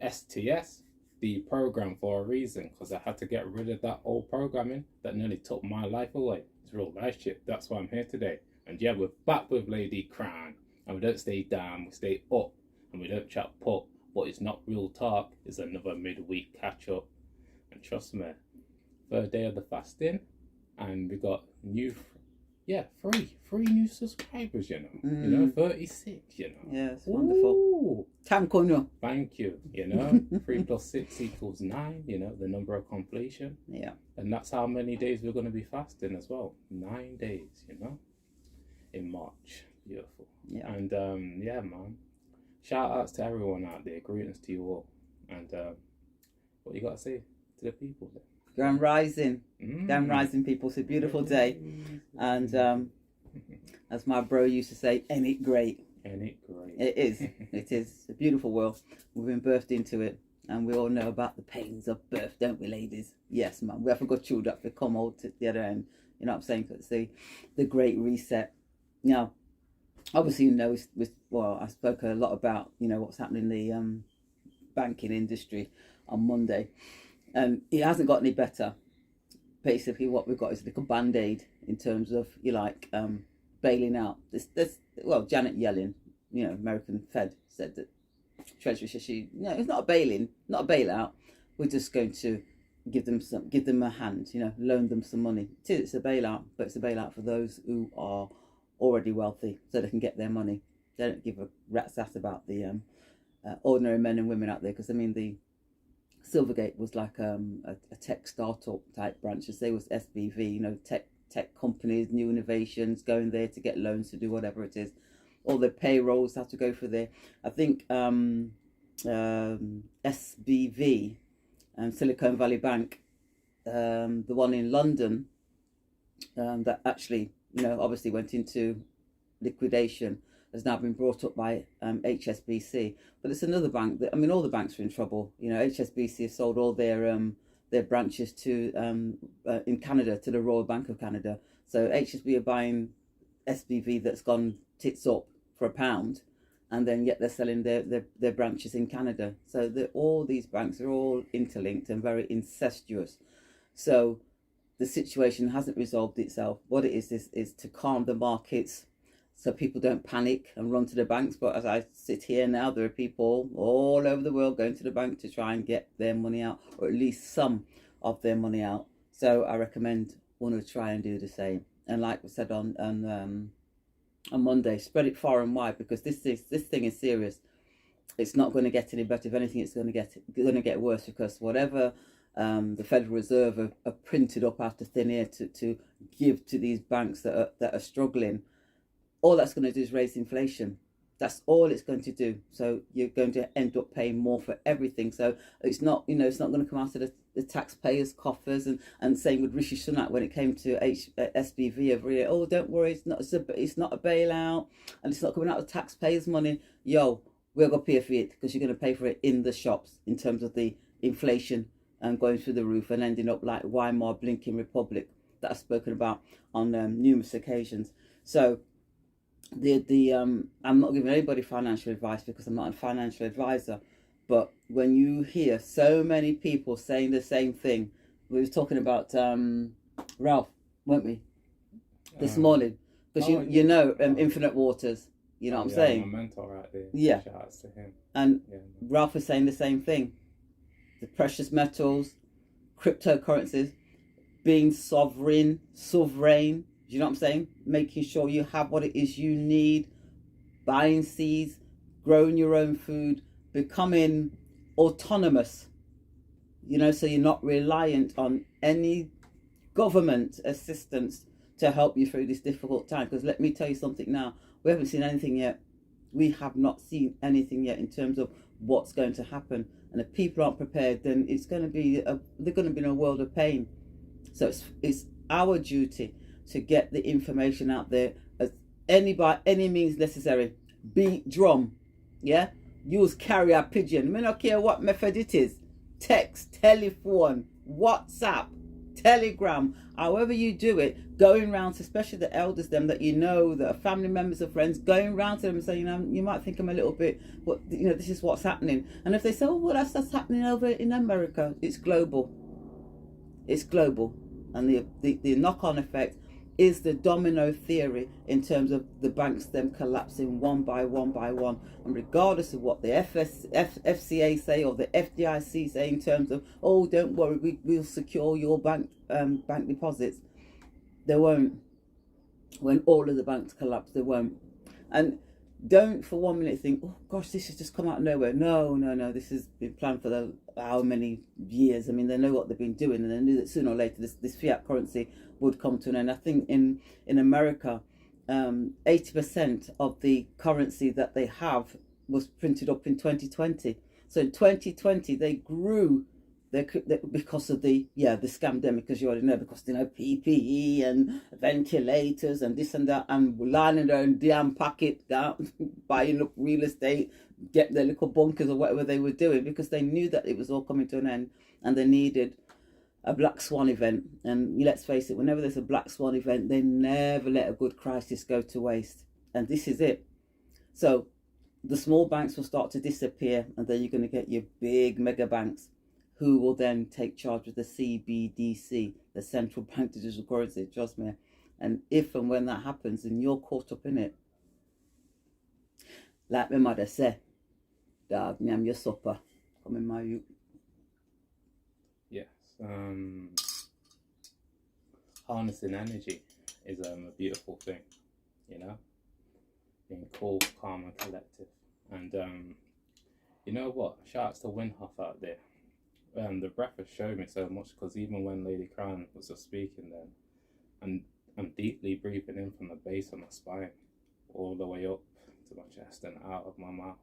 STS, the program, for a reason, because I had to get rid of that old programming that nearly took my life away. It's real life shit. That's why I'm here today. And yeah, we're back with Lady Crown, and we don't stay down, we stay up, and we don't chat pop. But it's not real talk. It's another midweek catch up, and trust me, third day of the fasting, and we got three new subscribers, you know, 36, you know. Yeah, it's wonderful. Thank you, you know. 3 + 6 = 9, you know, the number of completion. Yeah. And that's how many days we're going to be fasting as well. 9 days, you know, in March. Beautiful. Yeah. And yeah, man, shout outs to everyone out there. Greetings to you all. And what you got to say to the people there? Grand Rising. Grand Rising, people. It's a beautiful day. And as my bro used to say, ain't it great? Ain't it great? It is. It is a beautiful world. We've been birthed into it. And we all know about the pains of birth, don't we, ladies? Yes, man. We haven't got children up to come out to the other end. You know what I'm saying? It's the great reset. Now, obviously, you know, I spoke a lot about, you know, what's happening in the banking industry on Monday. And it hasn't got any better. Basically, what we've got is like a band-aid in terms of, bailing out. Janet Yellen, you know, American Fed, said that Treasury said it's not a bailout. We're just going to give them a hand, you know, loan them some money. It's a bailout, but it's a bailout for those who are already wealthy, so they can get their money. They don't give a rat's ass about the ordinary men and women out there, because I mean the Silvergate was like a tech startup type branch. As they was SBV, you know, tech companies, new innovations, going there to get loans to do whatever it is. All the payrolls have to go for there. I think SBV, Silicon Valley Bank, the one in London, that actually, you know, obviously went into liquidation, has now been brought up by HSBC. But it's another bank that, I mean, all the banks are in trouble. You know, HSBC has sold all their branches to in Canada, to the Royal Bank of Canada. So HSBC are buying SBV that's gone tits up for £1, and then yet they're selling their branches in Canada. So all these banks are all interlinked and very incestuous. So the situation hasn't resolved itself. What it is to calm the markets, so people don't panic and run to the banks. But as I sit here now, there are people all over the world going to the bank to try and get their money out, or at least some of their money out. So I recommend one to try and do the same. And like we said on Monday, spread it far and wide, because this thing is serious. It's not going to get any better. If anything, it's going to get worse, because whatever the Federal Reserve have printed up out of thin air to give to these banks that are struggling, all that's going to do is raise inflation. That's all it's going to do. So you're going to end up paying more for everything. So it's not going to come out of the taxpayers' coffers. And same with Rishi Sunak when it came to SBV every year. Oh, don't worry, it's not a bailout, and it's not coming out of taxpayers' money. Yo, we're going to pay for it, because you're going to pay for it in the shops in terms of the inflation and going through the roof and ending up like Weimar blinking republic that I've spoken about on numerous occasions. So I'm not giving anybody financial advice, because I'm not a financial advisor, but when you hear so many people saying the same thing, we were talking about Ralph, weren't we, this morning, because Infinite Waters, you know what I'm saying? My mentor right there. Yeah. Shout outs to him. And Ralph was saying the same thing. The precious metals, cryptocurrencies, being sovereign, you know what I'm saying? Making sure you have what it is you need, buying seeds, growing your own food, becoming autonomous, you know, so you're not reliant on any government assistance to help you through this difficult time. Because let me tell you something now, we haven't seen anything yet. We have not seen anything yet in terms of what's going to happen. And if people aren't prepared, then they're going to be in a world of pain. So it's our duty to get the information out there by any means necessary. Beat drum, yeah? Use carrier pigeon. I don't care what method it is. Text, telephone, WhatsApp. Telegram, however you do it, going round to especially the elders, them that you know, that are family members or friends, going round to them and saying, you know, you might think I'm a little bit, but you know, this is what's happening. And if they say, oh, well, that's happening over in America, it's global. It's global. And the knock-on effect is the domino theory in terms of the banks them collapsing one by one by one, and regardless of what the FCA say or the FDIC say in terms of, oh, don't worry, we'll secure your bank deposits, they won't. When all of the banks collapse, they won't. And don't for 1 minute think, oh gosh, this has just come out of nowhere. No, this has been planned for how many years. I mean, they know what they've been doing, and they knew that sooner or later this fiat currency would come to an end. I think in America, 80% of the currency that they have was printed up in 2020. So in 2020, they grew because of the scamdemic, as you already know, because PPE and ventilators and this and that, and lining their own damn pocket down, buying up real estate, get their little bunkers or whatever they were doing, because they knew that it was all coming to an end and they needed a black swan event. And let's face it, whenever there's a black swan event, they never let a good crisis go to waste, and this is it. So the small banks will start to disappear, and then you're going to get your big mega banks, who will then take charge of the CBDC, the central bank digital currency, trust me. And if and when that happens and you're caught up in it, like my mother said, dog, nyam your supper, come in my youth. Yes. Harnessing energy is a beautiful thing, you know? Being cool, calm and collective. And you know what? Shouts to Winhoff out there. The breath has showed me so much, because even when Lady Crown was just speaking then, I'm deeply breathing in from the base of my spine all the way up to my chest and out of my mouth.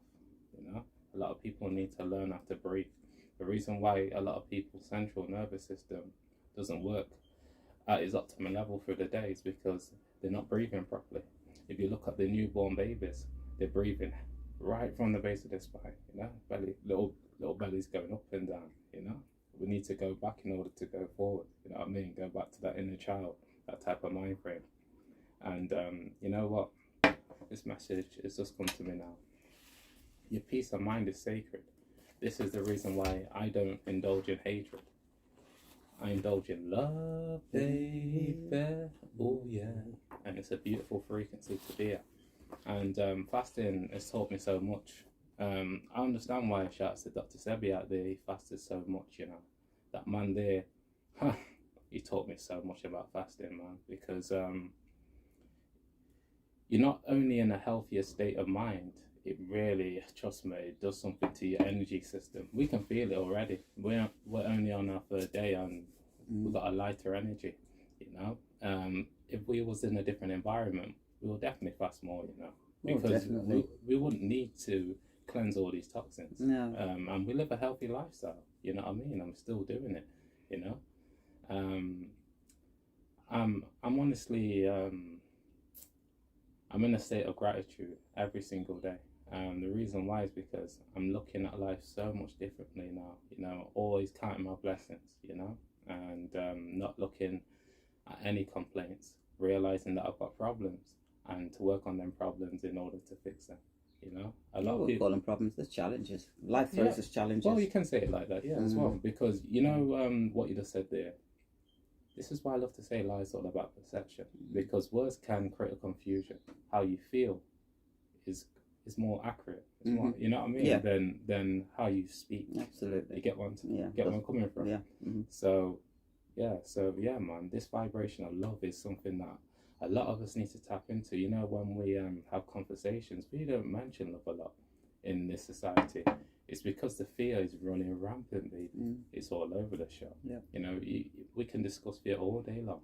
You know, a lot of people need to learn how to breathe. The reason why a lot of people's central nervous system doesn't work at its optimum level through the day is because they're not breathing properly. If you look at the newborn babies, they're breathing right from the base of their spine, you know, belly, little bellies going up and down, you know. We need to go back in order to go forward, you know what I mean? Go back to that inner child, that type of mind frame. And you know what? This message has just come to me now. Your peace of mind is sacred. This is the reason why I don't indulge in hatred. I indulge in love, baby. Oh yeah. And it's a beautiful frequency to be at. And fasting has taught me so much. I understand why shouts to Dr. Sebi out there. He fasted so much, you know. That man there, he taught me so much about fasting, man. Because you're not only in a healthier state of mind, it really, trust me, it does something to your energy system. We can feel it already. We're only on our third day and we've got a lighter energy, you know. If we was in a different environment, we will definitely fast more, you know. Because we wouldn't need to cleanse all these toxins. No. And we live a healthy lifestyle, you know what I mean? I'm still doing it, you know. I'm honestly, I'm in a state of gratitude every single day. The reason why is because I'm looking at life so much differently now, you know, always counting my blessings, you know, and not looking at any complaints, realizing that I've got problems and to work on them problems in order to fix them, you know. A lot of people call them problems, there's challenges. Life throws us challenges. Well, you can say it like that, yeah, as well, because, you know, what you just said there, this is why I love to say lies all about perception, because words can create a confusion. How you feel is more accurate. It's more, you know what I mean? Yeah. Than how you speak. Absolutely. You get one. Yeah. Get where I'm coming from. Yeah. So yeah, man. This vibration of love is something that a lot of us need to tap into. You know, when we have conversations, we don't mention love a lot in this society. It's because the fear is running rampant, baby. It's all over the show. Yeah. You know, we can discuss fear all day long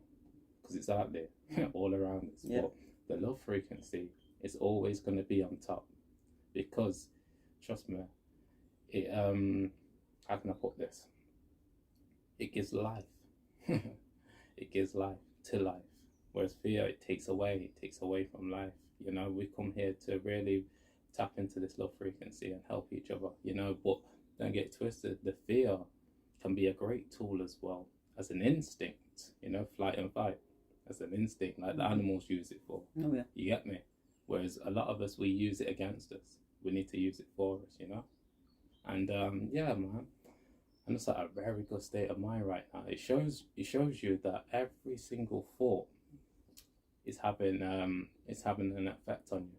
because it's out there, all around us. Yeah. But the love frequency is always going to be on top, because, trust me, it how can I put this? It gives life. It gives life to life. Whereas fear, it takes away from life. You know, we come here to really tap into this love frequency and help each other, you know, but don't get twisted. The fear can be a great tool as well. as an instinct, you know, flight and fight, as an instinct, like the animals use it for. Oh, yeah. You get me? Whereas a lot of us, we use it against us. We need to use it for us, you know? And yeah, man, I'm just at a very good state of mind right now. It shows you that every single thought is having an effect on you,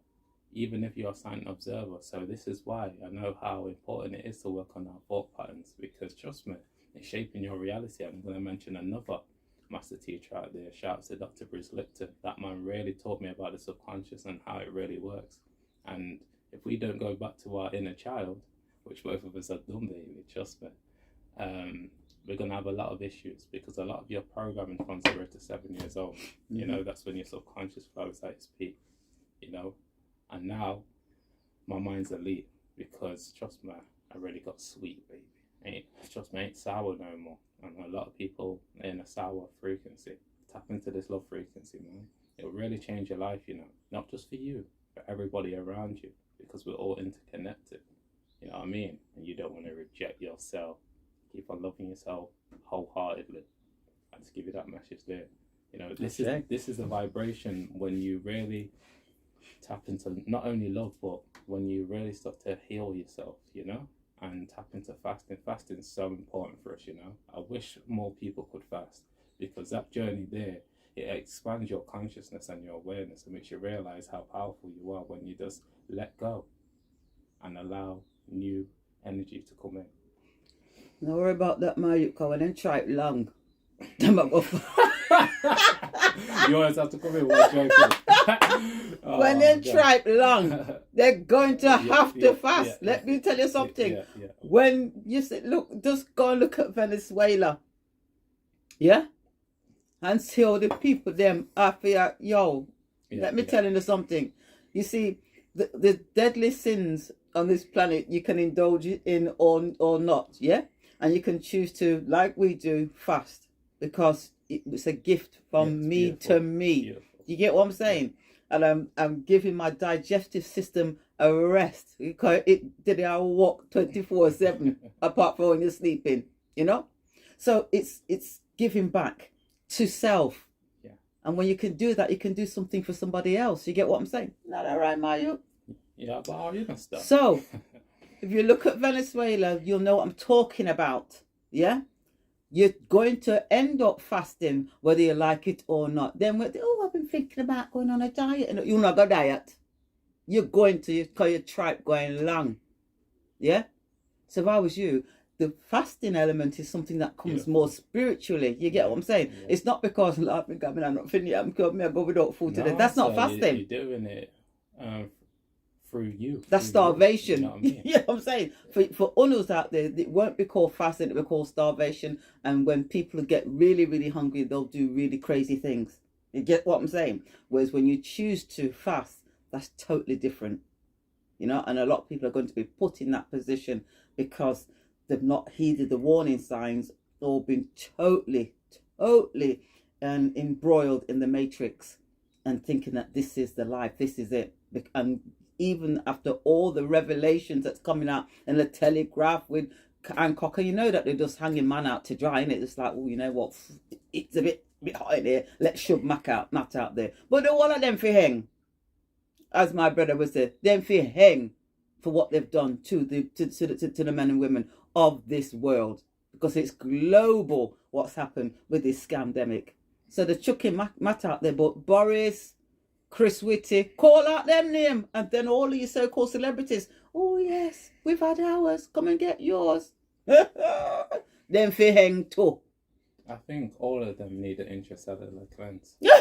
even if you're a silent observer. So this is why I know how important it is to work on our thought patterns, because trust me, it's shaping your reality. I'm going to mention another master teacher out there. Shout out to Dr. Bruce Lipton. That man really taught me about the subconscious and how it really works. And if we don't go back to our inner child, which both of us have done, baby, trust me, we're going to have a lot of issues, because a lot of your programming from 0 to 7 years old, you know, that's when your subconscious flows at its peak, you know. And now my mind's elite, because trust me, I really got sweet, baby. Trust me, I ain't sour no more. And a lot of people in a sour frequency. Tap into this love frequency, man. It'll really change your life, you know. Not just for you, but everybody around you, because we're all interconnected. You know what I mean? And you don't want to reject yourself. Keep on loving yourself wholeheartedly. I just give you that message there. You know, this is a vibration when you really tap into not only love, but when you really start to heal yourself, you know, and tap into fasting. Fasting is so important for us, you know. I wish more people could fast, because that journey there, it expands your consciousness and your awareness, and makes you realize how powerful you are when you just let go and allow new energy to come in. Don't worry about that, man. When them try it long, them a go. You always have to come in one joking. When they try it long, they're going to have to fast. Let me tell you something. When you say, look, just go and look at Venezuela. Yeah? And see how the people them after let me tell you something. You see, the deadly sins on this planet you can indulge in or not, yeah? And you can choose to, like we do, fast, because it's a gift from me to me. Beautiful. You get what I'm saying? And I'm giving my digestive system a rest, because it did I walk 24/7 apart from when you're sleeping, you know? So it's giving back to self. Yeah. And when you can do that, you can do something for somebody else. You get what I'm saying? Not that right, Mario? Yeah, but how are you gonna stop? So if you look at Venezuela, you'll know what I'm talking about. Yeah? You're going to end up fasting whether you like it or not. Then, I've been thinking about going on a diet. And you're not going to diet. You're going to, because your tribe going long. Yeah? So if I was you, the fasting element is something that comes more spiritually. You get what I'm saying? Yeah. It's not because I'm not finished. I'm going to go without food today. That's not fasting. You're doing it through you. That's starvation. You know what I mean? You know what I'm saying? For others out there, it won't be called fasting, it will be called starvation. And when people get really, really hungry, they'll do really crazy things. You get what I'm saying? Whereas when you choose to fast, that's totally different. You know, and a lot of people are going to be put in that position because they've not heeded the warning signs or been totally embroiled in the matrix and thinking that this is the life, this is it. And even after all the revelations that's coming out in the Telegraph with Hancock, and you know that they're just hanging man out to dry, and it's like, oh, you know what, it's a bit hot in here, let's shove Matt out there. But the one of them for hang, as my brother would say, them for hang for what they've done to the men and women of this world, because it's global what's happened with this scamdemic. So they're chucking Matt out there, but Boris, Chris Whitty, call out them name, and then all of your so-called celebrities, oh yes, we've had ours, come and get yours. Them for hang too. I think all of them need an intracellular cleanse. You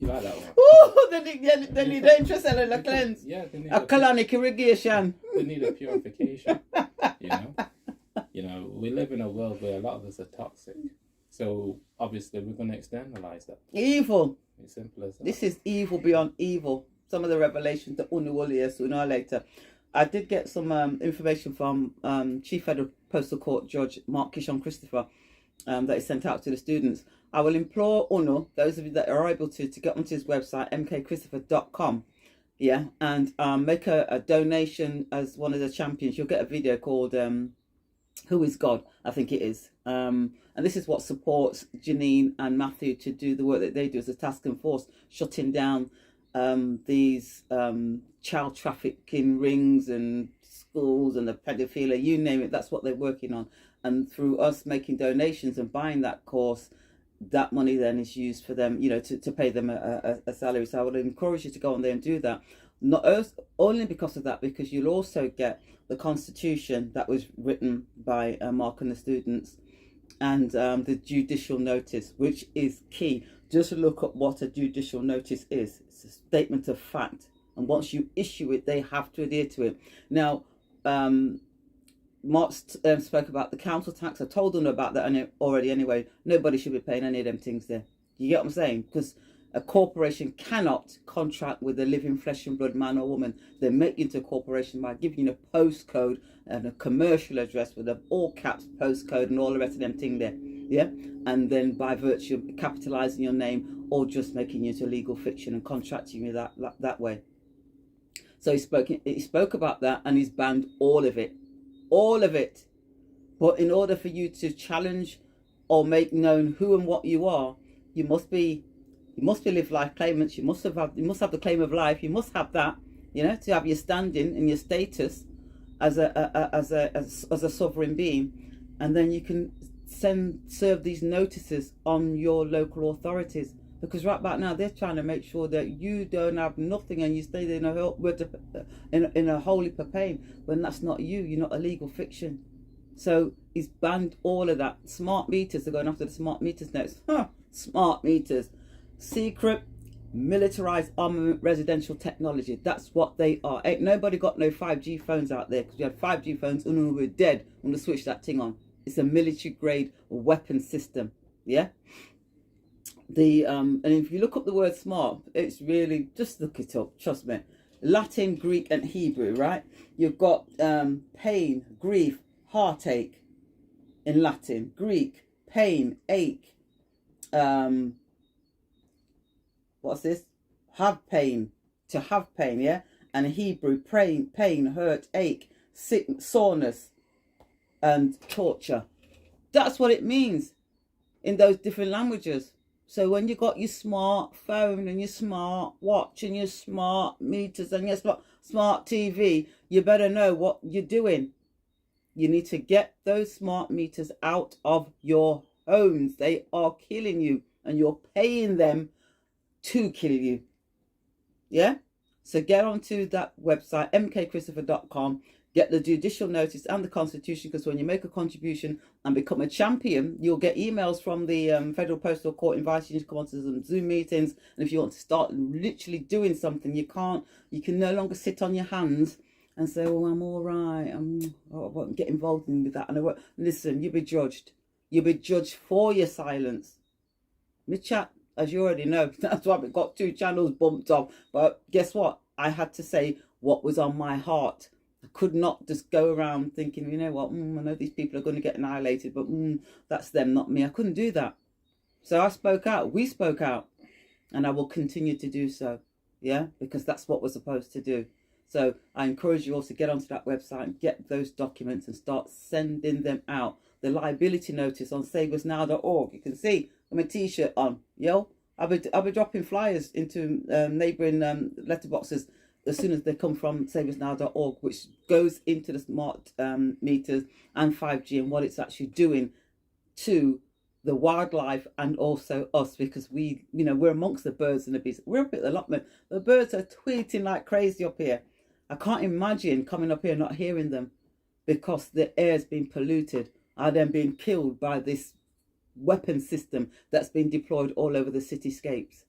like that one? Oh, they need an intracellular cleanse. Yeah, they need a colonic irrigation. They need a purification. You know, we live in a world where a lot of us are toxic. So obviously we're going to externalize that. Evil. It's simple as that. This is evil beyond evil. Some of the revelations that Unu will hear sooner or later. I did get some information from Chief Federal Postal Court Judge Mark Kishon Christopher that is sent out to the students. I will implore Unu, those of you that are able to get onto his website, mkchristopher.com, yeah, and make a donation as one of the champions. You'll get a video called Who is God? I think it is. And this is what supports Janine and Matthew to do the work that they do as a task and force, shutting down these child trafficking rings and schools and the pedophilia, you name it. That's what they're working on. And through us making donations and buying that course, that money then is used for them, to pay them a salary. So I would encourage you to go on there and do that. Not only because of that, because you'll also get the constitution that was written by Mark and the students, and the judicial notice, which is key. Just look at what a judicial notice is. It's a statement of fact, and once you issue it, they have to adhere to it. Now, Mark spoke about the council tax. I told them about that already anyway. Nobody should be paying any of them things there. You get what I'm saying? Because a corporation cannot contract with a living flesh and blood man or woman. They make you into a corporation by giving you a postcode and a commercial address with all caps postcode and all the rest of them thing there. Yeah? And then by virtue of capitalizing your name or just making you into a legal fiction and contracting you that way. So he spoke about that, and he's banned all of it. All of it. But in order for you to challenge or make known who and what you are, you must be live life claimants. You must have the claim of life. You must have that, to have your standing and your status as a sovereign being, and then you can serve these notices on your local authorities. Because right about now they're trying to make sure that you don't have nothing and you stay there in a holy pain when that's not you. You're not a legal fiction. So he's banned all of that. Smart meters are going after the smart meters next. Smart meters. Secret, militarized armament, residential technology. That's what they are. Ain't nobody got no 5G phones out there, because we had 5G phones and we're dead. I'm going to switch that thing on. It's a military grade weapon system. Yeah? And if you look up the word smart, it's really, just look it up, trust me. Latin, Greek and Hebrew, right? You've got pain, grief, heartache in Latin. Greek, pain, ache. What's this? Have pain, to have pain, yeah? And Hebrew, pain, hurt, ache, sick, soreness and torture. That's what it means in those different languages. So when you got your smartphone and your smart watch and your smart meters and your smart TV, you better know what you're doing. You need to get those smart meters out of your homes. They are killing you, and you're paying them to kill you. Yeah? So get onto that website, mkchristopher.com. Get the judicial notice and the constitution, because when you make a contribution and become a champion, you'll get emails from the Federal Postal Court inviting you to come onto some Zoom meetings. And if you want to start literally doing something, you can no longer sit on your hands and say, oh, I'm all right. I won't get involved with that. And I won't. Listen, you'll be judged. You'll be judged for your silence. Me chat, as you already know, that's why we've got 2 channels bumped off. But guess what? I had to say what was on my heart. I could not just go around thinking, you know what, I know these people are going to get annihilated, but that's them, not me. I couldn't do that. So I spoke out. We spoke out. And I will continue to do so. Yeah? Because that's what we're supposed to do. So I encourage you all to get onto that website and get those documents and start sending them out. The liability notice on saveusnow.org. You can see I'm a t-shirt on. Yo, I'll be dropping flyers into neighbouring letterboxes as soon as they come from saveusnow.org, which goes into the smart meters and 5G and what it's actually doing to the wildlife and also us, because we're amongst the birds and the bees. We're up at the allotment. The birds are tweeting like crazy up here. I can't imagine coming up here and not hearing them, because the air's been polluted. Are then being killed by this weapon system that's been deployed all over the cityscapes.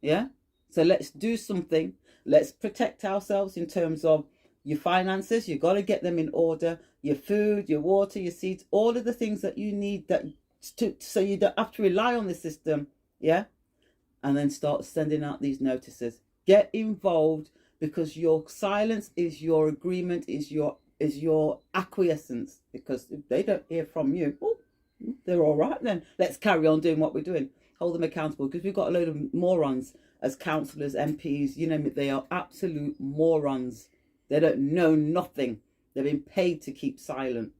Yeah? So let's do something. Let's protect ourselves in terms of your finances. You've got to get them in order. Your food, your water, your seeds, all of the things that you need so you don't have to rely on the system. Yeah? And then start sending out these notices. Get involved, because your silence is your agreement, is your acquiescence. Because if they don't hear from you, they're all right then. Let's carry on doing what we're doing. Hold them accountable, because we've got a load of morons as councillors, MPs, you name it. They are absolute morons. They don't know nothing. They've been paid to keep silent.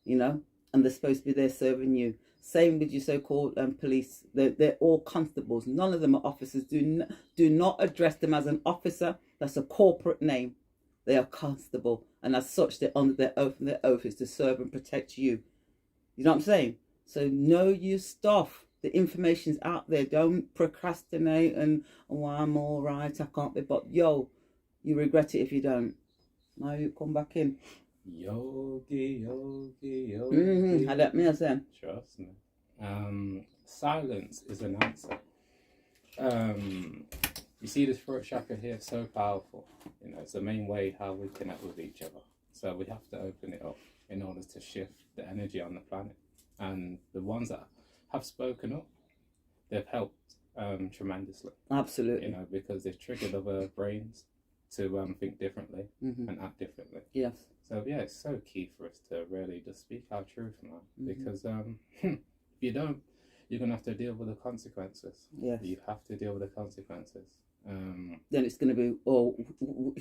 you know, and they're supposed to be there serving you. Same with your so-called police. They're all constables. None of them are officers. Do not address them as an officer. That's a corporate name. They are constable, and as such, they're under their oath, and their oath is to serve and protect you. You know what I'm saying? So know your stuff. The information's out there. Don't procrastinate and, oh, I'm all right, I can't be. But yo, you regret it if you don't. Now you come back in. Yogi. I let me say. Trust me. Silence is an answer. You see this throat chakra here, so powerful. You know, it's the main way how we connect with each other. So we have to open it up in order to shift the energy on the planet. And the ones that have spoken up, they've helped tremendously. Absolutely. You know, because they've triggered other brains to think differently and act differently. Yes. So yeah, it's so key for us to really just speak our truth, man. Because if you don't, you're gonna have to deal with the consequences. Yes. You have to deal with the consequences. Then it's going to be, oh,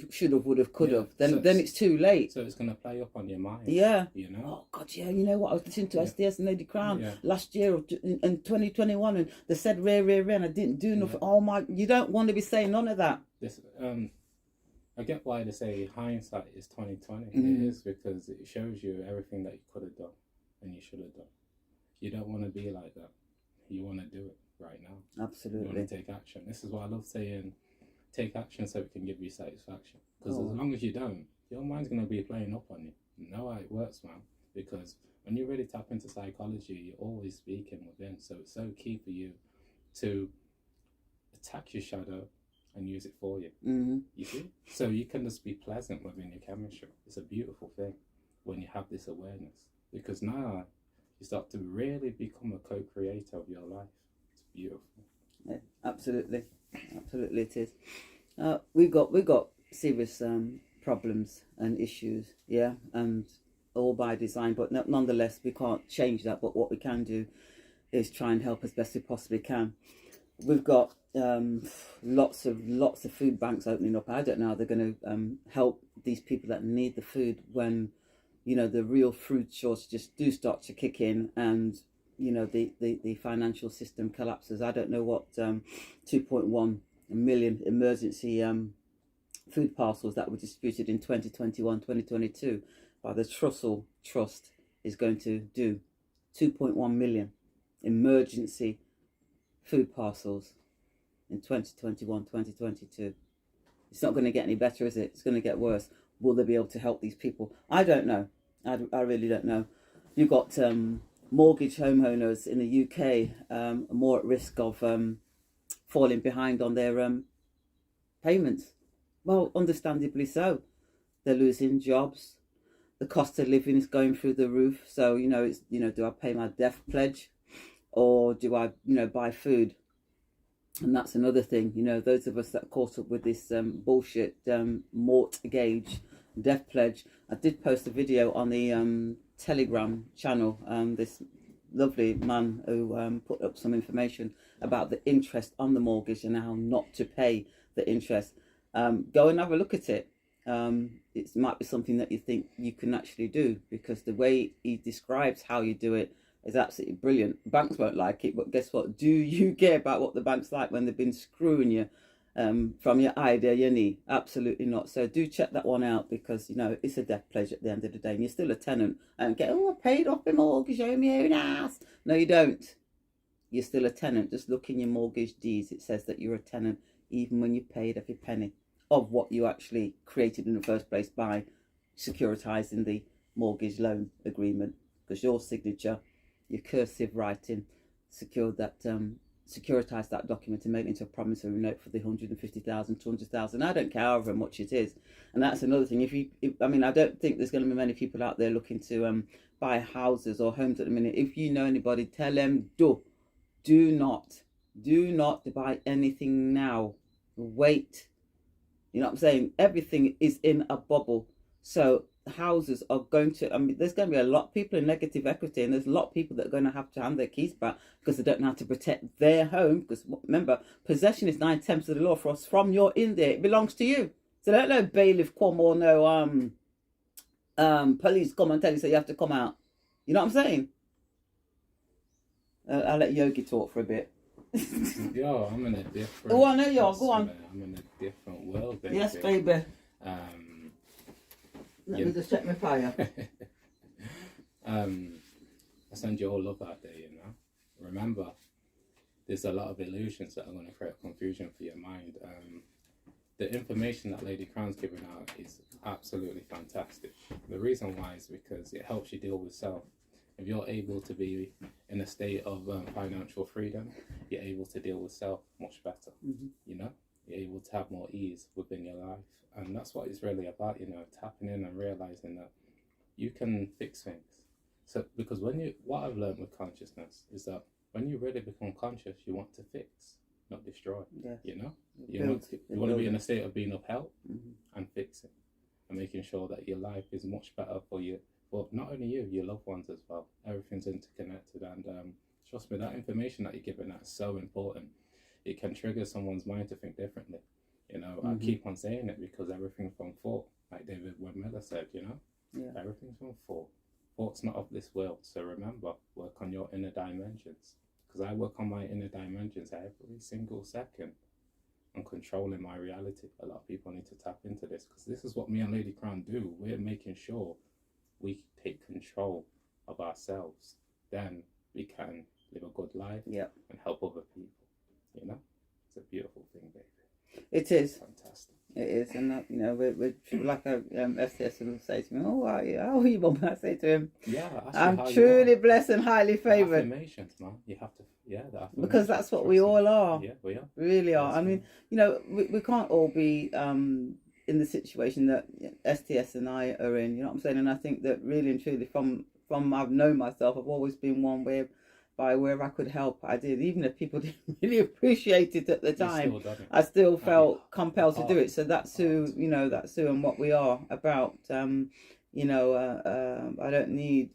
should have, would have, could have. Then it's too late. So it's going to play up on your mind. Yeah. You know. Oh God, yeah. You know what? I was listening to SDS and Lady Crown last year in 2021, and they said rare, and I didn't do nothing. Oh my! You don't want to be saying none of that. This I get why they say hindsight is 2020. It is, because it shows you everything that you could have done and you should have done. You don't want to be like that. You want to do it right now. Absolutely. You want to take action. This is why I love saying, take action so it can give you satisfaction. Because as long as you don't, your mind's going to be playing up on you. You know how it works, man. Because when you really tap into psychology, you're always speaking within. So it's so key for you to attack your shadow and use it for you. You see? So you can just be pleasant within your chemistry. It's a beautiful thing when you have this awareness. Because now you start to really become a co-creator of your life. It's beautiful. Yeah, absolutely it is. We've got serious problems and issues, and all by design, but nonetheless we can't change that. But what we can do is try and help as best we possibly can. We've got lots of food banks opening up. I don't know how they're going to help these people that need the food when, you know, the real food shortages do start to kick in, and you know the financial system collapses. I don't know what 2.1 million emergency food parcels that were distributed in 2021-2022 by the Trussell Trust is going to do. 2.1 million emergency food parcels in 2021-2022. It's not going to get any better, is it? It's going to get worse. Will they be able to help these people? I don't know. I really don't know. You've got mortgage homeowners in the UK more at risk of falling behind on their payments. Well, understandably so. They're losing jobs. The cost of living is going through the roof. So, you know, it's, you know, do I pay my death pledge or do I, you know, buy food? And that's another thing. You know, those of us that are caught up with this bullshit mortgage death pledge. I did post a video on the Telegram channel. This lovely man who put up some information about the interest on the mortgage and how not to pay the interest. Go and have a look at it. It might be something that you think you can actually do, because the way he describes how you do it is absolutely brilliant. Banks won't like it, but guess what? Do you care about what the bank's like when they've been screwing you from your eye to your knee? Absolutely not. So do check that one out, because you know it's a death pledge at the end of the day, and you're still a tenant. And get, oh, I paid off my mortgage, show me own ass. No, you don't. You're still a tenant. Just look in your mortgage deeds. It says that you're a tenant, even when you paid every penny of what you actually created in the first place by securitizing the mortgage loan agreement, because your signature, your cursive writing, securitized that document and made it into a promissory note for the 150,000, 200,000. I don't care however much it is. And that's another thing. I mean, I don't think there's going to be many people out there looking to buy houses or homes at the minute. If you know anybody, tell them do not buy anything now. Wait. You know what I'm saying? Everything is in a bubble. So houses are going to, I mean, there's going to be a lot of people in negative equity, and there's a lot of people that are going to have to hand their keys back because they don't know how to protect their home. Because remember, possession is 9/10 of the law. For us, from you're in there, it belongs to you. So don't no bailiff come or no police come and tell you so you have to come out. You know what I'm saying? I'll let Yogi talk for a bit. Yo, I'm in a different. Oh, I know you are. Go on. I'm in a different world, baby. Yes, baby. Let Yeah. me just check my fire. I send you all love out there, you know. Remember, there's a lot of illusions that are going to create confusion for your mind. The information that Lady Crown's giving out is absolutely fantastic. The reason why is because it helps you deal with self. If you're able to be in a state of financial freedom, you're able to deal with self much better. Mm-hmm. You know, you're able to have more ease within your life, and that's what it's really about. You know, tapping in and realizing that you can fix things. So, because what I've learned with consciousness is that when you really become conscious, you want to fix, not destroy. Yes. You know, you want to be in a state of being upheld and fixing, and making sure that your life is much better for you. Well, not only you, your loved ones as well. Everything's interconnected, and trust me, that information that you're giving out is so important. It can trigger someone's mind to think differently. You know, I keep on saying it because everything from thought, like David Miller said, you know, everything's from thought. Thought's not of this world. So remember, work on your inner dimensions. Because I work on my inner dimensions every single second. I'm controlling my reality. A lot of people need to tap into this, because this is what me and Lady Crown do. We're making sure we take control of ourselves. Then we can live a good life and help other people. You know, it's a beautiful thing, baby. It is. Fantastic. It is, and that, you know, we're like a STS will say to me, "Oh, how are you, Mum?" I say to him, "I'm truly blessed and highly favoured." Affirmations, man. You have to, the affirmations. Because that's what we all are. Yeah, we are. We really are. Yes, I mean, you know, we can't all be in the situation that STS and I are in. You know what I'm saying? And I think that really and truly, from I've known myself, I've always been one where I could help, I did. Even if people didn't really appreciate it at the time, I still felt compelled to do it. So that's who, you know, that's who and what we are about. You know, I don't need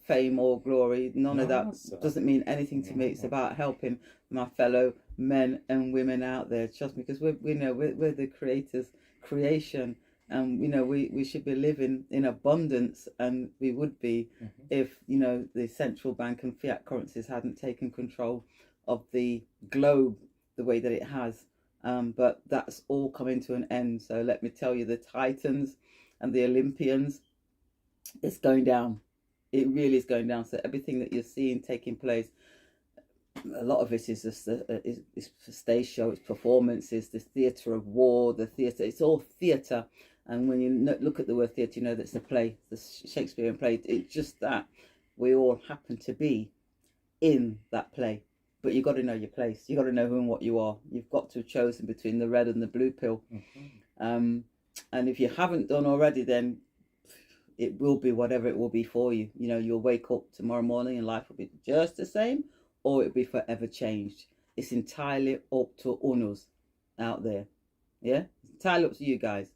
fame or glory. None of that doesn't mean anything to me. It's about helping my fellow men and women out there. Trust me, because we're the creator's creation. And, you know, we should be living in abundance, and we would be if, you know, the central bank and fiat currencies hadn't taken control of the globe the way that it has. But that's all coming to an end. So let me tell you, the Titans and the Olympians, it's going down. It really is going down. So everything that you're seeing taking place, a lot of it is just it's a stage show, it's performances, the theatre of war, the theatre, it's all theatre. And when you look at the word theatre, you know that's a play, the Shakespearean play. It's just that we all happen to be in that play. But you've got to know your place. You've got to know who and what you are. You've got to have chosen between the red and the blue pill. And if you haven't done already, then it will be whatever it will be for you. You know, you'll wake up tomorrow morning and life will be just the same, or it'll be forever changed. It's entirely up to us out there. Yeah? It's entirely up to you guys.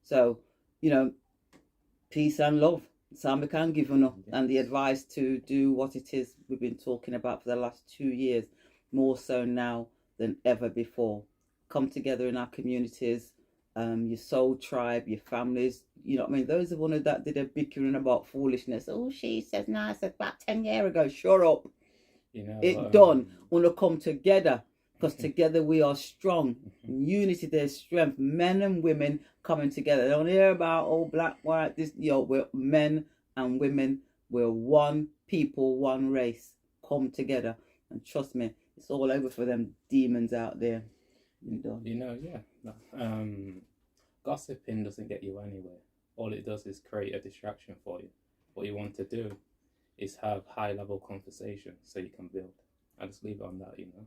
So, you know, peace and love. Sami can give enough, and the advice to do what it is we've been talking about for the last 2 years, more so now than ever before. Come together in our communities, your soul tribe, your families. You know what I mean? Those are one of that did a bickering about foolishness. Oh, she says, no, I said about 10 years ago. Shut up. You know, it done. Want to come together, because together we are strong. In unity, there's strength. Men and women coming together. They don't hear about black, white. This, we're men and women. We're one people, one race. Come together, and trust me, it's all over for them demons out there. You know, gossiping doesn't get you anywhere. All it does is create a distraction for you. What you want to do is have high-level conversation so you can build. I just leave it on that, you know.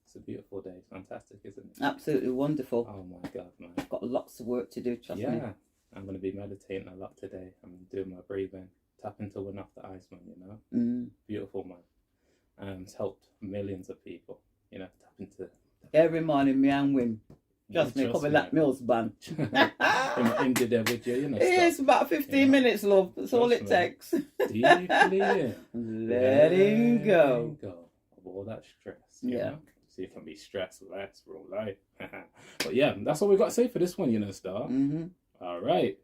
It's a beautiful day. Fantastic, isn't it? Absolutely wonderful. Oh my God, man. I've got lots of work to do, trust me. Yeah, I'm going to be meditating a lot today. I'm doing my breathing, tapping to one off the ice, man, you know. Beautiful, man. It's helped millions of people, you know, tap into. Every morning, me and Wim. Trust me, come and let Mills band. in there with you, you know. It's about 15 minutes, love. That's all it takes. Deeply letting go of all that stress. You know? So you can be stressed less, real life. But yeah, that's all we got to say for this one, you know, Star. All right.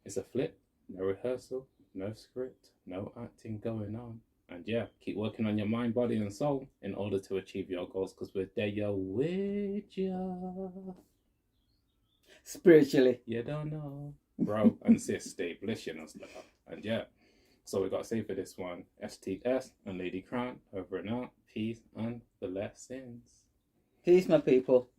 It's a flip, no rehearsal, No script, no acting going on. And yeah, keep working on your mind, body, and soul in order to achieve your goals, because we're there, yo, with ya. Spiritually. You don't know. Bro and sis, stay blessed, you know, stuff. And yeah, so we got to say for this one, STS and Lady Crown, over and out. Peace and blessings. Peace, my people.